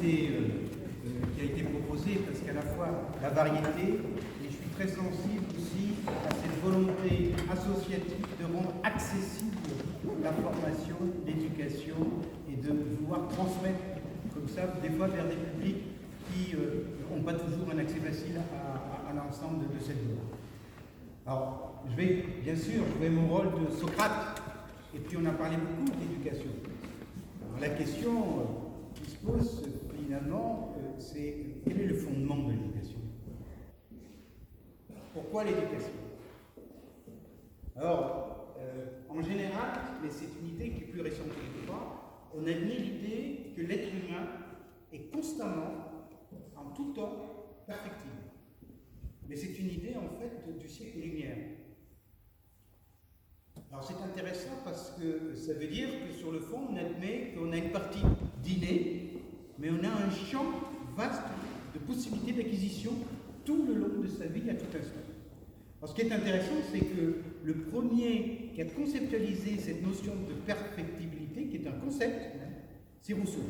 qui a été proposée, parce qu'à la fois la variété, et je suis très sensible aussi à cette volonté associative de rendre accessible la formation, l'éducation, et de vouloir transmettre comme ça, des fois vers des publics qui n'ont pas toujours un accès facile à l'ensemble de cette voie. Alors, bien sûr, je vais mon rôle de Socrate, et puis on a parlé beaucoup d'éducation. Alors, la question qui se pose finalement, c'est quel est le fondement de l'éducation? Pourquoi l'éducation? Alors, en général, mais c'est une idée qui est plus récente que je crois, on admet l'idée que l'être humain est constamment, en tout temps, perfectible. Mais c'est une idée, en fait, du siècle des Lumières. Alors c'est intéressant parce que ça veut dire que sur le fond, on admet qu'on a une partie d'inné, mais on a un champ vaste de possibilités d'acquisition tout le long de sa vie à tout instant. Alors ce qui est intéressant, c'est que le premier qui a conceptualisé cette notion de perfectibilité, qui est un concept, c'est Rousseau.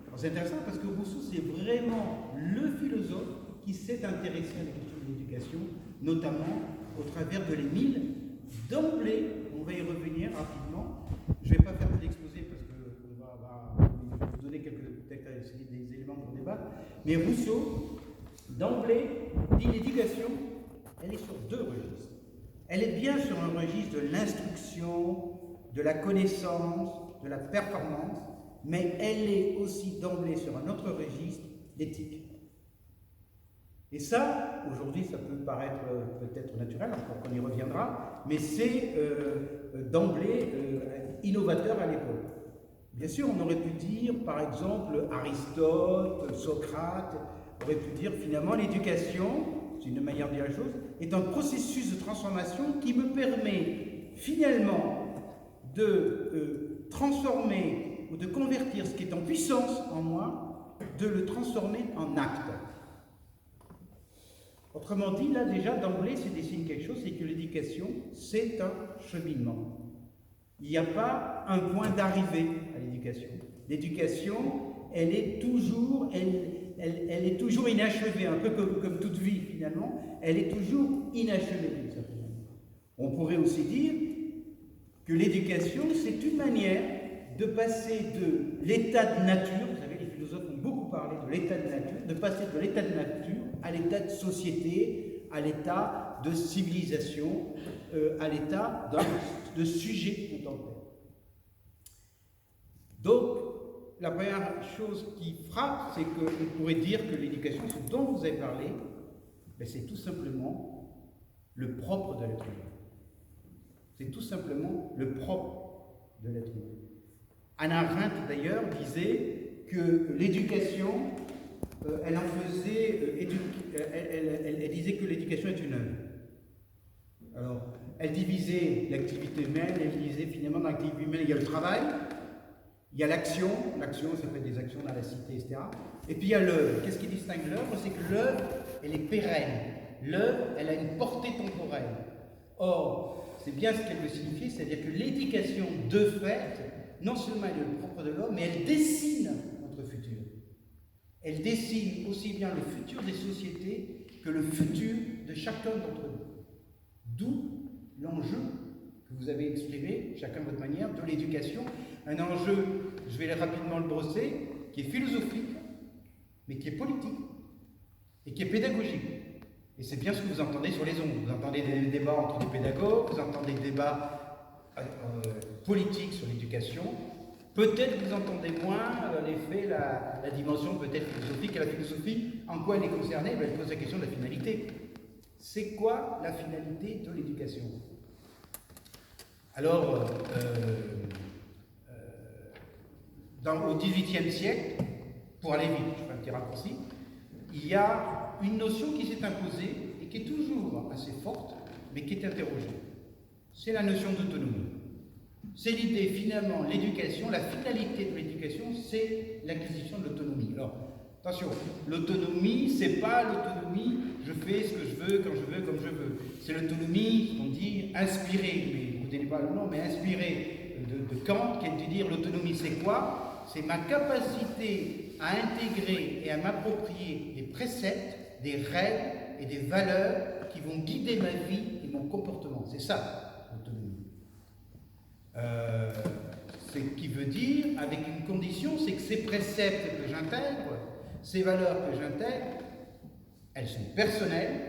Alors c'est intéressant parce que Rousseau, c'est vraiment le philosophe qui s'est intéressé à la question de l'éducation, notamment au travers de l'Émile. D'emblée, on va y revenir rapidement. Je ne vais pas faire tout l'exposé parce qu'on va vous donner des éléments pour débattre. Mais Rousseau, d'emblée, dit l'éducation, elle est sur deux registres. Elle est bien sur un registre de l'instruction, de la connaissance, de la performance, mais elle est aussi d'emblée sur un autre registre, l'éthique. Et ça, aujourd'hui, ça peut paraître peut-être naturel, encore qu'on y reviendra, mais c'est d'emblée innovateur à l'époque. Bien sûr, on aurait pu dire, par exemple, Aristote, Socrate, aurait pu dire finalement l'éducation, c'est une manière de dire la chose, est un processus de transformation qui me permet finalement de transformer ou de convertir ce qui est en puissance en moi, de le transformer en acte. Autrement dit, là déjà d'emblée se dessine quelque chose, c'est que l'éducation, c'est un cheminement. Il n'y a pas un point d'arrivée à l'éducation. L'éducation, elle est toujours inachevée, un peu comme toute vie finalement, elle est toujours inachevée d'une certaine manière. On pourrait aussi dire que l'éducation, c'est une manière de passer de l'état de nature, vous savez, les philosophes ont beaucoup parlé de l'état de nature, de passer de l'état de nature à l'état de société, à l'état de civilisation, à l'état de sujet contemporain. Donc, la première chose qui frappe, c'est qu'on pourrait dire que l'éducation, ce dont vous avez parlé, c'est tout simplement le propre de l'être humain. C'est tout simplement le propre de l'être humain. Anna Arendt, d'ailleurs, disait que l'éducation, elle disait que l'éducation est une œuvre. Alors, elle divisait l'activité humaine, elle disait finalement dans l'activité humaine, il y a le travail, il y a l'action, ça peut être des actions dans la cité, etc. Et puis il y a l'œuvre. Qu'est-ce qui distingue l'œuvre? C'est que l'œuvre, elle est pérenne. L'œuvre, elle a une portée temporelle. Or, c'est bien ce qu'elle veut signifier, c'est-à-dire que l'éducation, de fait, non seulement elle est le propre de l'homme, mais elle dessine notre futur. Elle dessine aussi bien le futur des sociétés que le futur de chacun d'entre nous. D'où l'enjeu que vous avez exprimé, chacun de votre manière, de l'éducation. Un enjeu, je vais rapidement le brosser, qui est philosophique, mais qui est politique, et qui est pédagogique. Et c'est bien ce que vous entendez sur les ondes. Vous entendez des débats entre des pédagogues, vous entendez des débats politiques sur l'éducation. Peut-être que vous entendez moins, en effet, la dimension peut-être philosophique. Et la philosophie, en quoi elle est concernée? Elle pose la question de la finalité. C'est quoi la finalité de l'éducation? Alors, au XVIIIe siècle, pour aller vite, je fais un petit raccourci, il y a une notion qui s'est imposée et qui est toujours assez forte, mais qui est interrogée. C'est la notion d'autonomie. C'est l'idée, finalement, l'éducation, la finalité de l'éducation, c'est l'acquisition de l'autonomie. Alors, attention, l'autonomie, c'est pas l'autonomie, je fais ce que je veux, quand je veux, comme je veux. C'est l'autonomie, on dit, inspirée, mais vous ne tenez pas le nom, mais inspirée de Kant, qui est de dire l'autonomie, c'est quoi? C'est ma capacité à intégrer et à m'approprier des préceptes, des règles et des valeurs qui vont guider ma vie et mon comportement. C'est ça, l'autonomie. Ce qui veut dire, avec une condition, c'est que ces préceptes que j'intègre, ces valeurs que j'intègre, elles sont personnelles,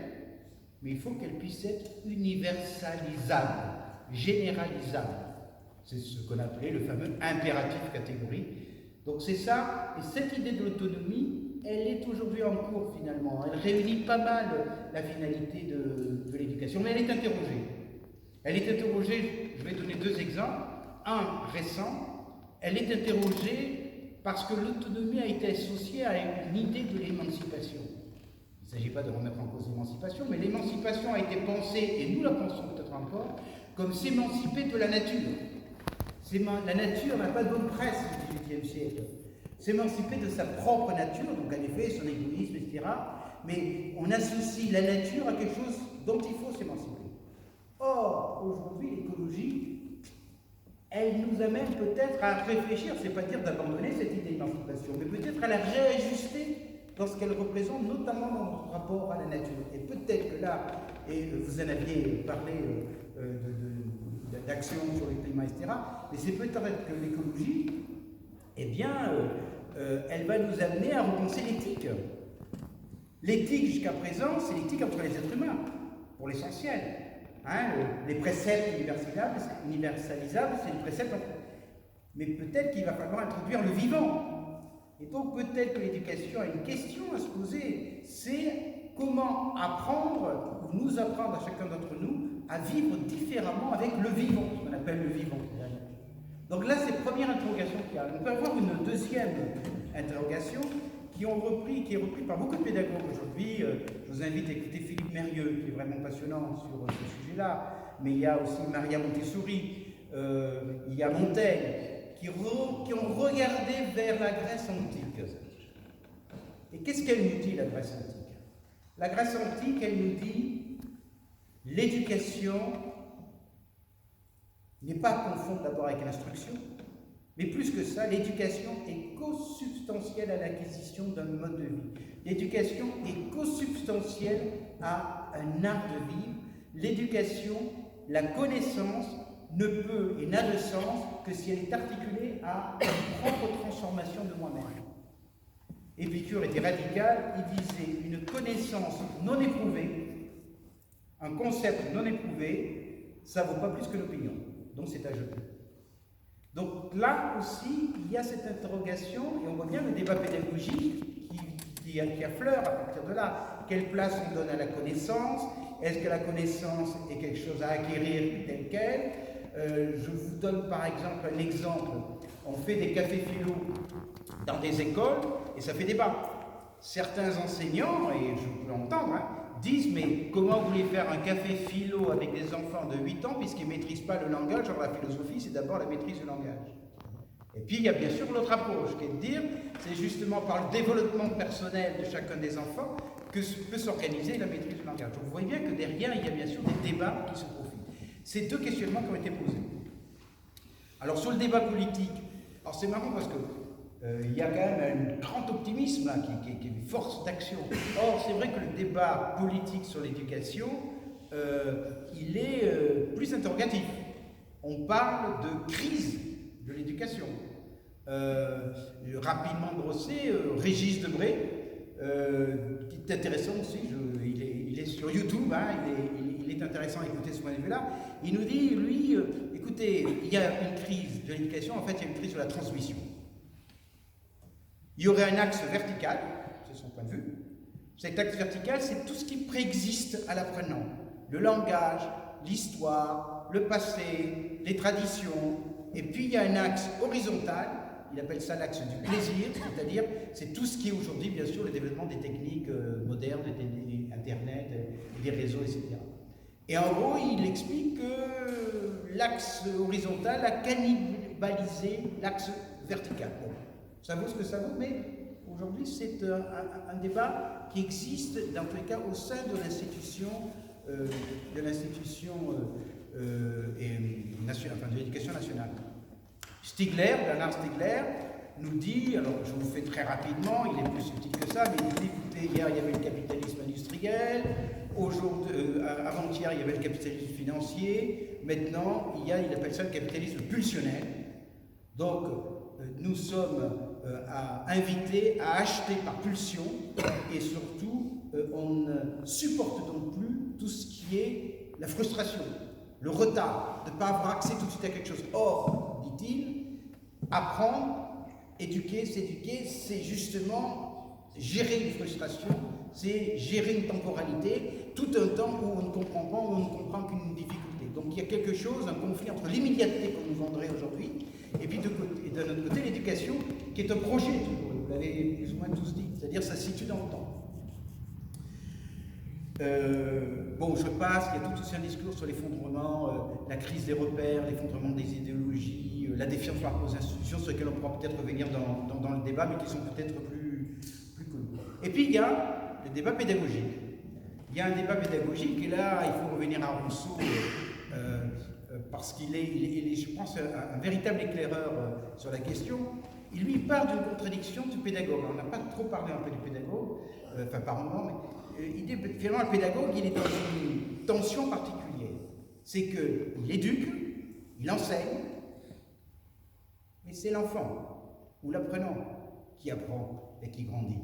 mais il faut qu'elles puissent être universalisables, généralisables. C'est ce qu'on appelait le fameux impératif catégorique. Donc c'est ça, et cette idée de l'autonomie, elle est aujourd'hui en cours finalement. Elle réunit pas mal la finalité de l'éducation, mais elle est interrogée. Elle est interrogée, je vais donner deux exemples. Un récent, elle est interrogée parce que l'autonomie a été associée à une idée de l'émancipation. Il ne s'agit pas de remettre en cause l'émancipation, mais l'émancipation a été pensée, et nous la pensons peut-être encore, comme s'émanciper de la nature. La nature n'a pas de bonne presse au XVIIIe siècle. S'émanciper de sa propre nature, donc en effet son égoïsme, etc. Mais on associe la nature à quelque chose dont il faut s'émanciper. Or, aujourd'hui, l'écologie, elle nous amène peut-être à réfléchir, c'est pas dire d'abandonner cette idée d'émancipation, mais peut-être à la réajuster dans ce qu'elle représente, notamment dans notre rapport à la nature. Et peut-être que là, et vous en aviez parlé d'action sur le climat, etc., mais c'est peut-être que l'écologie, eh bien, elle va nous amener à repenser l'éthique. L'éthique, jusqu'à présent, c'est l'éthique entre les êtres humains, pour l'essentiel. Hein, les préceptes universalisables, c'est les préceptes. Mais peut-être qu'il va falloir introduire le vivant. Et donc peut-être que l'éducation a une question à se poser, c'est comment apprendre, ou nous apprendre à chacun d'entre nous, à vivre différemment avec le vivant, ce qu'on appelle le vivant. Donc là, c'est la première interrogation qu'il y a. On peut avoir une deuxième interrogation qui est repris par beaucoup de pédagogues aujourd'hui. Je vous invite à écouter Philippe Mérieux, qui est vraiment passionnant sur ce sujet-là, mais il y a aussi Maria Montessori, il y a Montaigne, qui ont regardé vers la Grèce antique. Et qu'est-ce qu'elle nous dit, la Grèce antique? La Grèce antique, elle nous dit l'éducation n'est pas à confondre d'abord avec l'instruction, mais plus que ça, l'éducation est consubstantielle à l'acquisition d'un mode de vie. L'éducation est consubstantielle à un art de vivre. L'éducation, la connaissance, ne peut et n'a de sens que si elle est articulée à une propre transformation de moi-même. Épicure était radical, il disait une connaissance non éprouvée, un concept non éprouvé, ça ne vaut pas plus que l'opinion, donc c'est à jeter. Donc là aussi, il y a cette interrogation, et on voit bien le débat pédagogique qui affleure à partir de là. Quelle place on donne à la connaissance? Est-ce que la connaissance est quelque chose à acquérir tel quel? Je vous donne par exemple un exemple. On fait des cafés philo dans des écoles, et ça fait débat. Certains enseignants, et je peux l'entendre, disent, mais comment vous voulez faire un café philo avec des enfants de 8 ans puisqu'ils ne maîtrisent pas le langage? Alors la philosophie, c'est d'abord la maîtrise du langage. Et puis il y a bien sûr l'autre approche, qui est de dire, c'est justement par le développement personnel de chacun des enfants que peut s'organiser la maîtrise du langage. Donc vous voyez bien que derrière, il y a bien sûr des débats qui se profilent. C'est deux questionnements qui ont été posés. Alors sur le débat politique, alors c'est marrant parce que il y a quand même un grand optimisme là, qui est une force d'action. Or, c'est vrai que le débat politique sur l'éducation, il est plus interrogatif. On parle de crise de l'éducation. Rapidement brossé, Régis Debray, qui est intéressant aussi, il est sur YouTube, il est intéressant à écouter ce point de vue-là. Il nous dit, lui, écoutez, il y a une crise de l'éducation, en fait, il y a une crise de la transmission. Il y aurait un axe vertical, c'est son point de vue. Cet axe vertical, c'est tout ce qui préexiste à l'apprenant. Le langage, l'histoire, le passé, les traditions. Et puis il y a un axe horizontal, il appelle ça l'axe du plaisir, c'est-à-dire c'est tout ce qui est aujourd'hui, bien sûr, le développement des techniques modernes, Internet, des réseaux, etc. Et en gros, il explique que l'axe horizontal a cannibalisé l'axe vertical. Bon. Ça vaut ce que ça vaut, mais aujourd'hui c'est un débat qui existe dans tous les cas au sein de l'institution de l'éducation nationale. Bernard Stiegler, nous dit, alors je vous fais très rapidement, il est plus subtil que ça, mais il dit, écoutez, hier il y avait le capitalisme industriel, avant-hier il y avait le capitalisme financier, maintenant il appelle ça le capitalisme pulsionnel. Donc nous sommes invités à acheter par pulsion, et surtout on ne supporte donc plus tout ce qui est la frustration, le retard, de ne pas avoir accès tout de suite à quelque chose. Or, dit-il, apprendre, éduquer, s'éduquer, c'est justement gérer une frustration, c'est gérer une temporalité, tout un temps où on ne comprend pas, où on ne comprend qu'une difficulté. Donc il y a quelque chose, un conflit entre l'immédiateté qu'on nous vendrait aujourd'hui, et puis d'un autre côté l'éducation, qui est un projet, vous l'avez plus ou moins tous dit, c'est-à-dire ça se situe dans le temps. Bon, je passe, il y a tout aussi un discours sur l'effondrement, la crise des repères, l'effondrement des idéologies, la défiance par rapport aux institutions, sur lesquelles on pourra peut-être revenir dans le débat, mais qui sont peut-être plus connus. Et puis il y a le débat pédagogique. Il y a un débat pédagogique, et là, il faut revenir à Rousseau, parce qu'il est, je pense, un véritable éclaireur sur la question. Il lui part d'une contradiction du pédagogue. On n'a pas trop parlé un peu du pédagogue, enfin par moment, mais il dit finalement le pédagogue, il est dans une tension particulière. C'est qu'il éduque, il enseigne, mais c'est l'enfant ou l'apprenant qui apprend et qui grandit.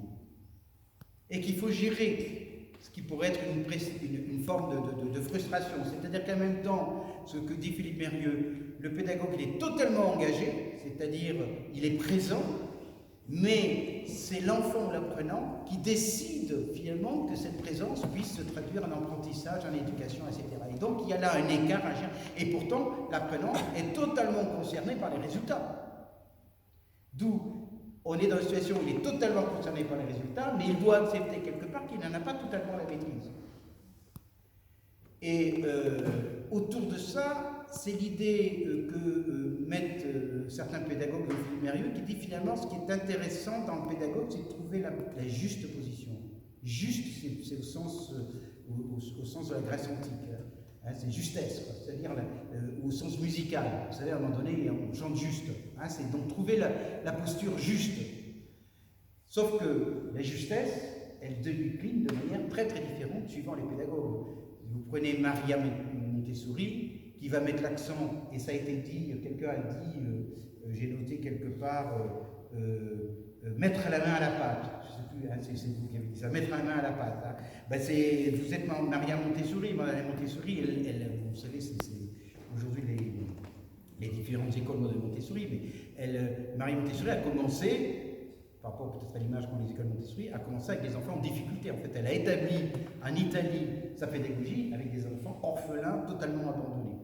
Et qu'il faut gérer ce qui pourrait être une forme de frustration. C'est-à-dire qu'en même temps, ce que dit Philippe Mérieux, le pédagogue il est totalement engagé, c'est-à-dire il est présent, mais c'est l'enfant ou l'apprenant qui décide finalement que cette présence puisse se traduire en apprentissage, en éducation, etc. Et donc il y a là un écart, et pourtant l'apprenant est totalement concerné par les résultats. D'où on est dans une situation où il est totalement concerné par les résultats, mais il doit accepter quelque part qu'il n'en a pas totalement la maîtrise. Et autour de ça, c'est l'idée que mettent certains pédagogues comme Philippe Mérieux, qui dit finalement ce qui est intéressant dans le pédagogue, c'est de trouver la juste position. Juste, c'est au sens de la Grèce antique. Hein, c'est justesse, c'est-à-dire au sens musical. Vous savez, à un moment donné, on chante juste. Hein, c'est donc trouver la posture juste. Sauf que la justesse, elle décline de manière très très différente suivant les pédagogues. Vous prenez Maria Montessori, qui va mettre l'accent, et ça a été dit, quelqu'un a dit, j'ai noté quelque part, mettre la main à la pâte. Je ne sais plus, hein, c'est vous qui avez dit ça, mettre la main à la pâte. Hein. Ben vous êtes Maria Montessori, Montessori, vous savez, c'est aujourd'hui les différentes écoles de Montessori, mais Maria Montessori a commencé, par rapport peut-être à l'image qu'ont les écoles Montessori, a commencé avec des enfants en difficulté. En fait, elle a établi en Italie sa pédagogie avec des enfants orphelins totalement abandonnés.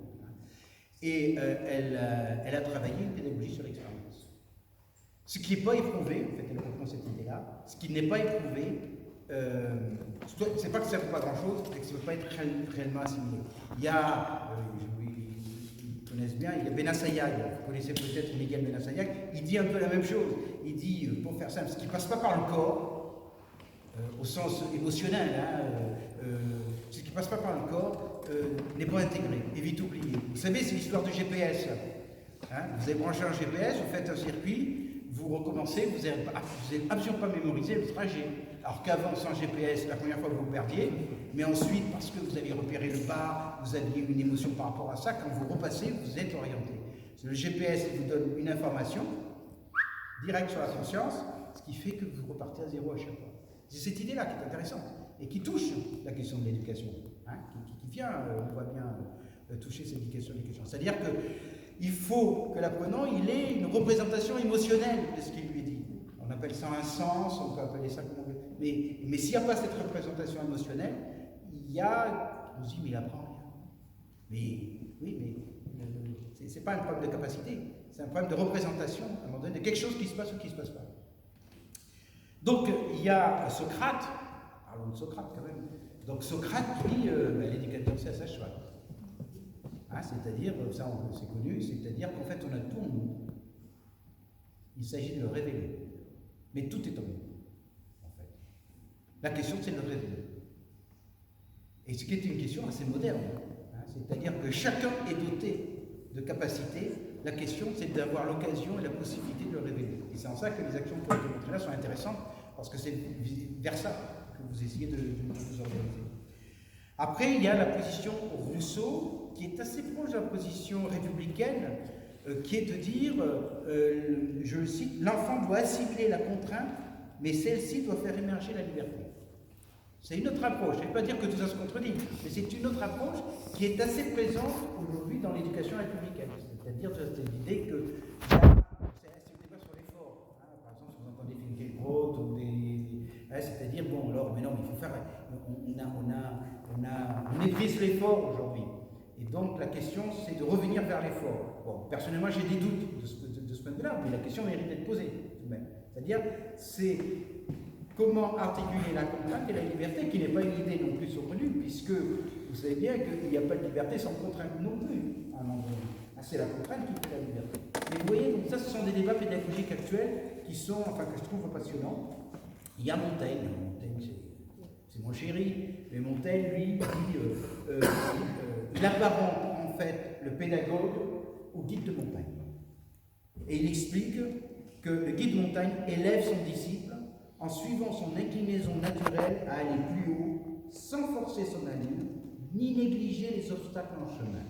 Et elle a travaillé une pédagogie sur l'expérience. Ce qui n'est pas éprouvé, en fait, elle reprend cette idée-là, ce qui n'est pas éprouvé, c'est pas que ça ne veut pas grand-chose, c'est que ça ne veut pas être réellement assimilé. Il y a, ils connaissent bien, il y a Benassayag, vous connaissez peut-être Miguel Benassayag, il dit un peu la même chose. Il dit, pour faire simple, ce qui ne passe pas par le corps, au sens émotionnel, ce qui ne passe pas par le corps n'est pas intégré, est vite oublié. Vous savez, c'est l'histoire du GPS. Hein, vous avez branché un GPS, vous faites un circuit, vous recommencez, vous n'avez absolument pas mémorisé le trajet. Alors qu'avant, sans GPS, la première fois vous perdiez, mais ensuite, parce que vous aviez repéré le bar, vous aviez une émotion par rapport à ça, quand vous repassez, vous êtes orienté. Le GPS vous donne une information direct sur la conscience, ce qui fait que vous repartez à zéro à chaque fois. C'est cette idée-là qui est intéressante et qui touche la question de l'éducation, hein, qui vient, on voit bien, toucher cette question de l'éducation. C'est-à-dire qu'il faut que l'apprenant il ait une représentation émotionnelle de ce qui lui est dit. On appelle ça un sens, on peut appeler ça comme on veut. Mais s'il n'y a pas cette représentation émotionnelle, on se dit, mais il apprend rien. Mais oui, mais c'est pas un problème de capacité. C'est un problème de représentation, à un moment donné, de quelque chose qui se passe ou qui ne se passe pas. Donc, il y a Socrate, parlons de Socrate quand même. Donc, Socrate, lui, l'éducateur, c'est à sa cheval. Hein, c'est-à-dire, ça c'est connu, c'est-à-dire qu'en fait, on a tout en nous. Il s'agit de le révéler. Mais tout est en nous, en fait. La question, c'est de le révéler. Et ce qui est une question assez moderne. Hein, c'est-à-dire que chacun est doté de capacités. la question, c'est d'avoir l'occasion et la possibilité de le révéler. Et c'est en ça que les actions qui ont été montrées là sont intéressantes, parce que c'est vers ça que vous essayez de vous organiser. Après, il y a la position Rousseau, qui est assez proche de la position républicaine, qui est de dire, je le cite, « L'enfant doit assimiler la contrainte, mais celle-ci doit faire émerger la liberté ». C'est une autre approche. Je ne vais pas dire que tout ça se contredit, mais c'est une autre approche qui est assez présente aujourd'hui dans l'éducation républicaine. C'est-à-dire cette idée que c'est le débat sur l'effort. Par exemple, si vous entendez Finkielkraut ou des... c'est-à-dire, bon, alors, mais non, il faut faire... On maîtrise l'effort aujourd'hui. Et donc, la question, c'est de revenir vers l'effort. Bon, personnellement, j'ai des doutes de ce point de vue-là, mais la question mérite d'être posée, tout de même. C'est-à-dire, c'est comment articuler la contrainte et la liberté, qui n'est pas une idée non plus saugrenue, puisque vous savez bien qu'il n'y a pas de liberté sans contrainte non plus. C'est la contrainte qui fait la liberté. Mais vous voyez, donc ça, ce sont des débats pédagogiques actuels qui sont, enfin, que je trouve passionnants. Il y a Montaigne. Montaigne, c'est mon chéri, mais Montaigne, lui, il apparente en fait le pédagogue au guide de montagne. Et il explique que le guide de montagne élève son disciple en suivant son inclinaison naturelle à aller plus haut, sans forcer son allure, ni négliger les obstacles en chemin.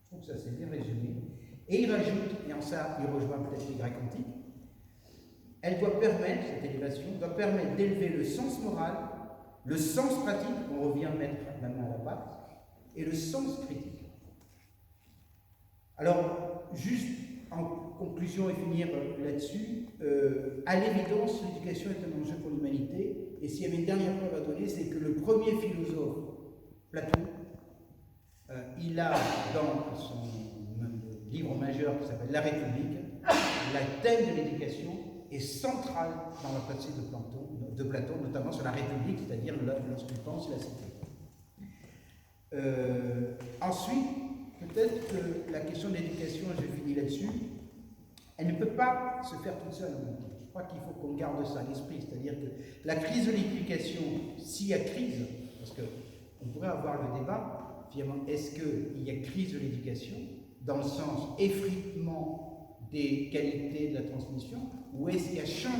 Je trouve que ça c'est bien résumé. Et il rajoute, et en ça il rejoint peut-être les Grecs antiques, elle doit permettre, cette élévation, doit permettre d'élever le sens moral, le sens pratique, on revient mettre la main à la pâte, et le sens critique. Alors, juste en conclusion et finir là-dessus, à l'évidence, l'éducation est un enjeu pour l'humanité, et s'il y avait une dernière preuve à donner, c'est que le premier philosophe, Platon, il a dans son livre majeur qui s'appelle La République, le thème de l'éducation est central dans la pensée de Platon, notamment sur la République, c'est-à-dire lorsqu'il pense la cité. Ensuite, peut-être que la question de l'éducation, et je finis là-dessus, elle ne peut pas se faire toute seule. Je crois qu'il faut qu'on garde ça à l'esprit, c'est-à-dire que la crise de l'éducation, s'il y a crise, parce qu'on pourrait avoir le débat, finalement, est-ce qu'il y a crise de l'éducation, dans le sens effritement des qualités de la transmission, ou est-ce qu'il y a changement